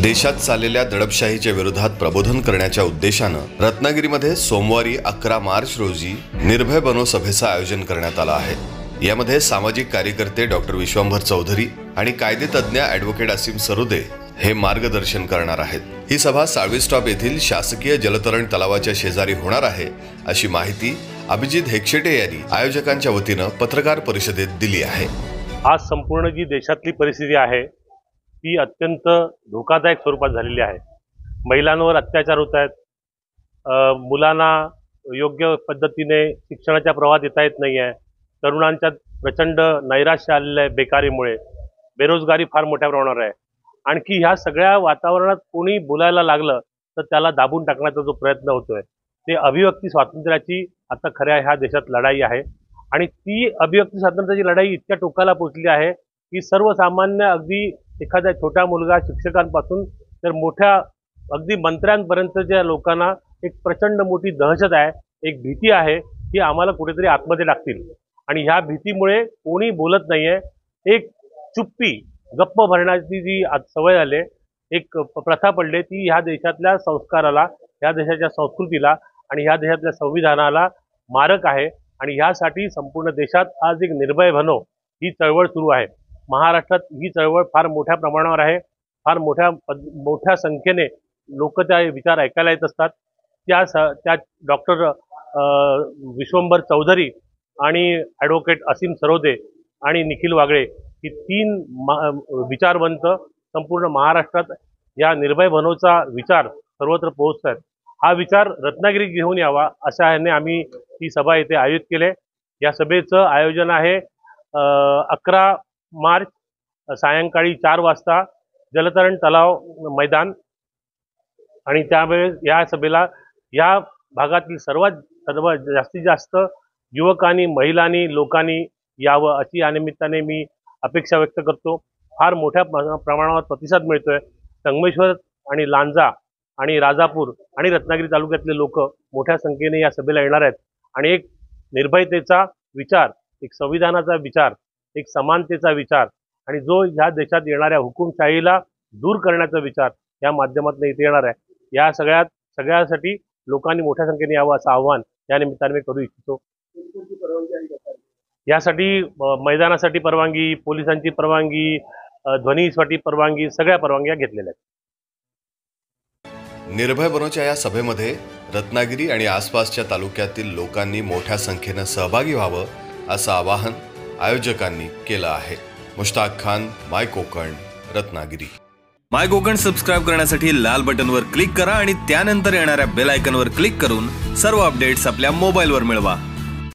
देशात चाललेल्या दडपशाहीच्या विरोधात प्रबोधन करण्याच्या उद्देशानं रत्नागिरीमध्ये सोमवारी 11 मार्च रोजी निर्भय बनो सभेचं आयोजन करण्यात आलं आहे। यामध्ये सामाजिक कार्यकर्ते डॉक्टर विश्वंभर चौधरी आणि कायदेतज्ञ ॲडव्होकेट असीम सरोदे हे मार्गदर्शन करणार आहेत। ही सभा साळवी स्टॉप येथील शासकीय जलतरण तलावाच्या शेजारी होणार आहे, अशी माहिती अभिजित हेक्षेटे यांनी आयोजकांच्या वतीनं पत्रकार परिषदेत दिली आहे। आज संपूर्ण जी देशातली परिस्थिती आहे ती अत्यंत धोकादायक स्वरूपात झालेली आहे। महिलांवर अत्याचार होत आहेत, मुलांना योग्य पद्धतीने शिक्षणाच्या प्रवाहात येता येत नाही आहे, तरुणांच्या प्रचंड नैराश्य आलेलं आहे बेकारीमुळे, बेरोजगारी फार मोठ्या प्रमाणावर आहे। आणखी ह्या सगळ्या वातावरणात कोणी बोलायला लागलं तर त्याला दाबून टाकण्याचा जो प्रयत्न होतोय ते अभिव्यक्ती स्वातंत्र्याची आता खऱ्या ह्या देशात लढाई आहे। आणि ती अभिव्यक्ती स्वातंत्र्याची लढाई इतक्या टोकाला पोहोचली आहे की सर्वसामान्य अगदी एखाद्या छोटा मुलगा शिक्षकांपासून तर मोठ्या अगदी मंत्र्यांपर्यंतच्या लोकांना एक प्रचंड मोठी दहशत आहे, एक भीती आहे की आम्हाला कुठेतरी आतमध्ये टाकतील। आणि ह्या भीतीमुळे कोणी बोलत नाहीये। एक चुप्पी गप्प भरण्याची जी सवय झाली, एक प्रथा पडली, ती ह्या देशातल्या संस्काराला, ह्या देशाच्या संस्कृतीला आणि ह्या देशातल्या संविधानाला मारक आहे। आणि ह्यासाठी संपूर्ण देशात आज एक निर्भय बनो ही चळवळ सुरू आहे। महाराष्ट्रात ही चळवळ फार मोठ्या प्रमाणावर आहे, फार मोठ्या संख्येने लोक त्या विचार ऐकायला येत असतात। त्या डॉक्टर विश्वंभर चौधरी आणि ॲडव्होकेट असीम सरोदे आणि निखिल वागळे ही 3 विचारवंत संपूर्ण महाराष्ट्रात या निर्भय बनोचा विचार सर्वत्र पोहोचतात। हा विचार रत्नागिरीत घेऊन यावा अशा ह्याने आम्ही ही सभा येथे आयोजित केले। या सभेचं आयोजन आहे 11 मार्च सायंकाळी 4 वाजता जलतरण तलाव मैदान। आणि त्यावेळेस या सभेला या भागातील सर्वात जास्तीत जास्त युवकांनी, महिलांनी, लोकांनी यावं अशी या निमित्ताने मी अपेक्षा व्यक्त करतो। फार मोठ्या प्रमाणावर प्रतिसाद मिळतोय। संगमेश्वर आणि लांजा आणि राजापूर आणि रत्नागिरी तालुक्यातले लोक मोठ्या संख्येने या सभेला येणार आहेत। आणि एक निर्भयतेचा विचार, एक संविधानाचा विचार, एक समानतेचा विचार आणि जो ह्या देशात येणाऱ्या हुकुमशाहीला दूर करण्याचा विचार या माध्यमातून इथे येणार आहे। या सगळ्यासाठी लोकांनी मोठ्या संख्येने यावं असं आव्हान या निमित्ताने मी करू इच्छितो। यासाठी मैदानासाठी परवानगी, पोलिसांची परवानगी, ध्वनीसाठी परवानगी, सगळ्या परवानग्या घेतलेल्या आहेत। निर्भय बनोच्या या सभेमध्ये रत्नागिरी आणि आसपासच्या तालुक्यातील लोकांनी मोठ्या संख्येने सहभागी व्हावं असं आवाहन आयोजकांनी केलं आहे। मुश्ताक खान, माय कोकण, रत्नागिरी। माय कोकण सबस्क्राइब करण्यासाठी लाल बटनवर क्लिक करा आणि त्यानंतर येणाऱ्या बेल आयकॉनवर क्लिक करून सर्व अपडेट्स आपल्या मोबाईलवर मिळवा।